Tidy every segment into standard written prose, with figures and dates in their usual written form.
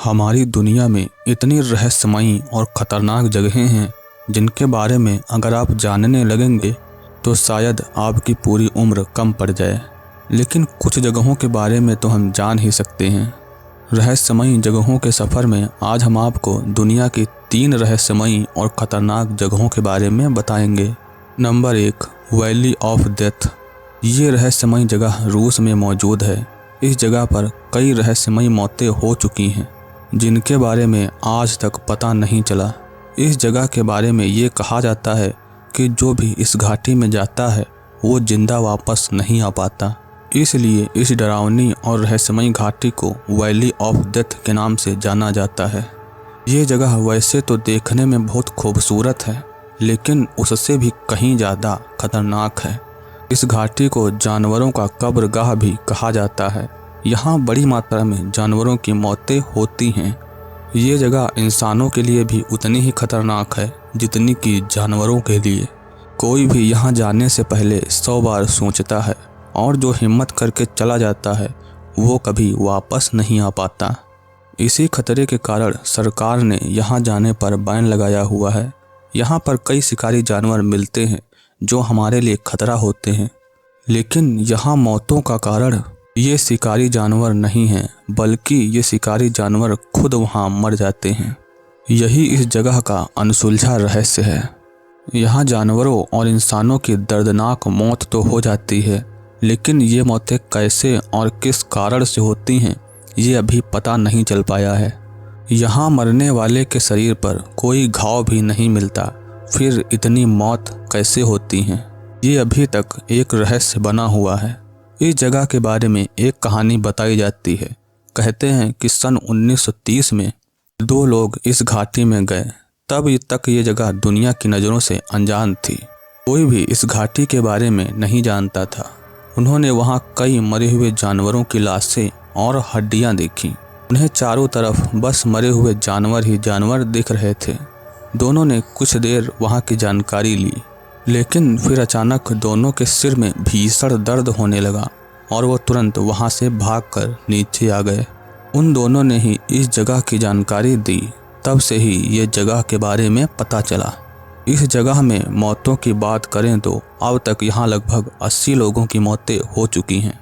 हमारी दुनिया में इतनी रहस्यमयी और ख़तरनाक जगहें हैं जिनके बारे में अगर आप जानने लगेंगे तो शायद आपकी पूरी उम्र कम पड़ जाए। लेकिन कुछ जगहों के बारे में तो हम जान ही सकते हैं। रहस्यमयी जगहों के सफ़र में आज हम आपको दुनिया की 3 रहस्यमयी और ख़तरनाक जगहों के बारे में बताएंगे। Number 1, valley of death. ये रहस्यमयी जगह रूस में मौजूद है। इस जगह पर कई रहस्यमयी मौतें हो चुकी हैं जिनके बारे में आज तक पता नहीं चला। इस जगह के बारे में ये कहा जाता है कि जो भी इस घाटी में जाता है वो जिंदा वापस नहीं आ पाता। इसलिए इस डरावनी और रहस्यमयी घाटी को वैली ऑफ डेथ के नाम से जाना जाता है। ये जगह वैसे तो देखने में बहुत खूबसूरत है लेकिन उससे भी कहीं ज़्यादा खतरनाक है। इस घाटी को जानवरों का कब्रगाह भी कहा जाता है। यहाँ बड़ी मात्रा में जानवरों की मौतें होती हैं। ये जगह इंसानों के लिए भी उतनी ही खतरनाक है जितनी कि जानवरों के लिए। कोई भी यहाँ जाने से पहले 100 बार सोचता है और जो हिम्मत करके चला जाता है वो कभी वापस नहीं आ पाता। इसी खतरे के कारण सरकार ने यहाँ जाने पर बैन लगाया हुआ है। यहाँ पर कई शिकारी जानवर मिलते हैं जो हमारे लिए खतरा होते हैं, लेकिन यहाँ मौतों का कारण ये शिकारी जानवर नहीं हैं बल्कि ये शिकारी जानवर खुद वहाँ मर जाते हैं। यही इस जगह का अनसुलझा रहस्य है। यहाँ जानवरों और इंसानों की दर्दनाक मौत तो हो जाती है लेकिन ये मौतें कैसे और किस कारण से होती हैं ये अभी पता नहीं चल पाया है। यहाँ मरने वाले के शरीर पर कोई घाव भी नहीं मिलता, फिर इतनी मौत कैसे होती हैं ये अभी तक एक रहस्य बना हुआ है। इस जगह के बारे में एक कहानी बताई जाती है। कहते हैं कि सन 1930 में 2 लोग इस घाटी में गए। तब तक ये जगह दुनिया की नज़रों से अनजान थी। कोई भी इस घाटी के बारे में नहीं जानता था। उन्होंने वहाँ कई मरे हुए जानवरों की लाशें और हड्डियाँ देखी। उन्हें चारों तरफ बस मरे हुए जानवर ही जानवर दिख रहे थे। दोनों ने कुछ देर वहाँ की जानकारी ली, लेकिन फिर अचानक दोनों के सिर में भीषण दर्द होने लगा और वो तुरंत वहाँ से भागकर नीचे आ गए। उन दोनों ने ही इस जगह की जानकारी दी। तब से ही ये जगह के बारे में पता चला। इस जगह में मौतों की बात करें तो अब तक यहाँ लगभग 80 लोगों की मौतें हो चुकी हैं।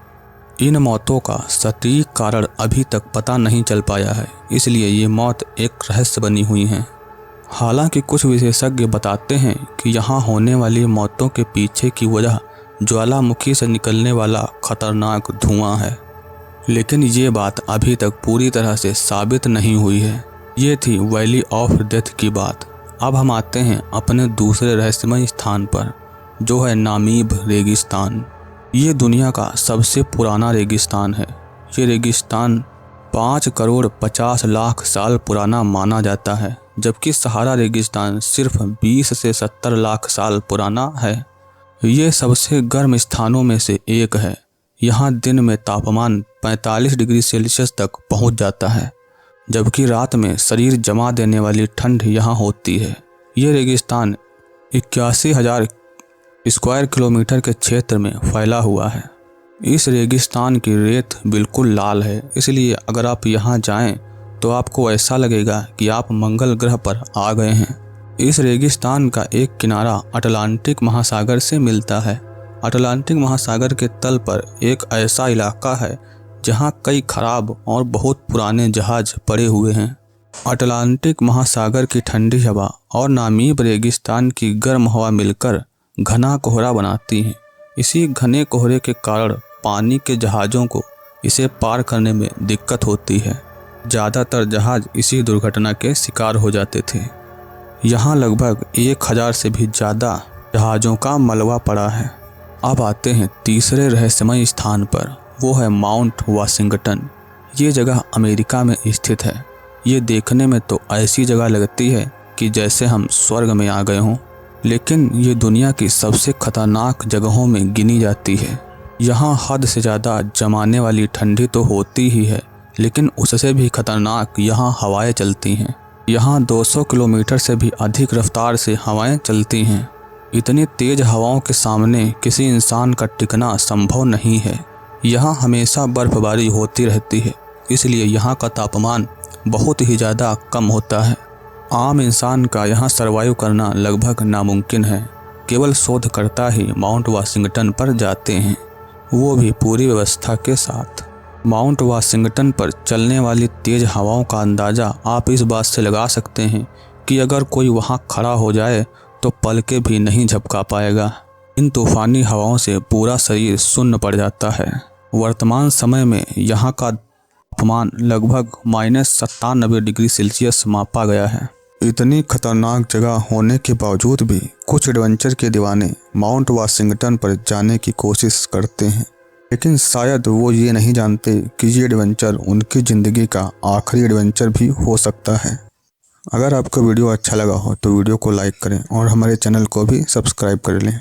इन मौतों का सटीक कारण अभी तक पता नहीं चल पाया है, इसलिए ये मौत एक रहस्य बनी हुई है। हालांकि कुछ विशेषज्ञ बताते हैं कि यहाँ होने वाली मौतों के पीछे की वजह ज्वालामुखी से निकलने वाला खतरनाक धुआं है, लेकिन ये बात अभी तक पूरी तरह से साबित नहीं हुई है। ये थी वैली ऑफ डेथ की बात। अब हम आते हैं अपने दूसरे रहस्यमय स्थान पर, जो है नामीब रेगिस्तान। ये दुनिया का सबसे पुराना रेगिस्तान है। ये रेगिस्तान 5 करोड़ 50 लाख साल पुराना माना जाता है, जबकि सहारा रेगिस्तान सिर्फ 20 से 70 लाख साल पुराना है। ये सबसे गर्म स्थानों में से एक है। यहाँ दिन में तापमान 45 डिग्री सेल्सियस तक पहुँच जाता है, जबकि रात में शरीर जमा देने वाली ठंड यहाँ होती है। ये रेगिस्तान 81,000 स्क्वायर किलोमीटर के क्षेत्र में फैला हुआ है। इस रेगिस्तान की रेत बिल्कुल लाल है, इसलिए अगर आप यहाँ जाएं तो आपको ऐसा लगेगा कि आप मंगल ग्रह पर आ गए हैं। इस रेगिस्तान का एक किनारा अटलांटिक महासागर से मिलता है। अटलांटिक महासागर के तल पर एक ऐसा इलाका है जहाँ कई खराब और बहुत पुराने जहाज पड़े हुए हैं। अटलांटिक महासागर की ठंडी हवा और नामीब रेगिस्तान की गर्म हवा मिलकर घना कोहरा बनाती हैं। इसी घने कोहरे के कारण पानी के जहाज़ों को इसे पार करने में दिक्कत होती है। ज़्यादातर जहाज़ इसी दुर्घटना के शिकार हो जाते थे। यहाँ लगभग 1000 से भी ज़्यादा जहाज़ों का मलबा पड़ा है। अब आते हैं तीसरे रहस्यमय स्थान पर, वो है माउंट वाशिंगटन। ये जगह अमेरिका में स्थित है। ये देखने में तो ऐसी जगह लगती है कि जैसे हम स्वर्ग में आ गए हों, लेकिन ये दुनिया की सबसे खतरनाक जगहों में गिनी जाती है। यहाँ हद से ज़्यादा जमाने वाली ठंडी तो होती ही है, लेकिन उससे भी खतरनाक यहाँ हवाएं चलती हैं। यहाँ 200 किलोमीटर से भी अधिक रफ्तार से हवाएं चलती हैं। इतनी तेज़ हवाओं के सामने किसी इंसान का टिकना संभव नहीं है। यहाँ हमेशा बर्फबारी होती रहती है, इसलिए यहाँ का तापमान बहुत ही ज़्यादा कम होता है। आम इंसान का यहाँ सर्वाइव करना लगभग नामुमकिन है। केवल शोधकर्ता ही माउंट वाशिंगटन पर जाते हैं, वो भी पूरी व्यवस्था के साथ। माउंट वाशिंगटन पर चलने वाली तेज हवाओं का अंदाज़ा आप इस बात से लगा सकते हैं कि अगर कोई वहाँ खड़ा हो जाए तो पलके भी नहीं झपका पाएगा। इन तूफानी हवाओं से पूरा शरीर सुन्न पड़ जाता है। वर्तमान समय में यहाँ का तापमान लगभग -97 डिग्री सेल्सियस मापा गया है। इतनी खतरनाक जगह होने के बावजूद भी कुछ एडवेंचर के दीवाने माउंट वाशिंगटन पर जाने की कोशिश करते हैं, लेकिन शायद वो ये नहीं जानते कि ये एडवेंचर उनकी ज़िंदगी का आखिरी एडवेंचर भी हो सकता है। अगर आपको वीडियो अच्छा लगा हो तो वीडियो को लाइक करें और हमारे चैनल को भी सब्सक्राइब कर लें।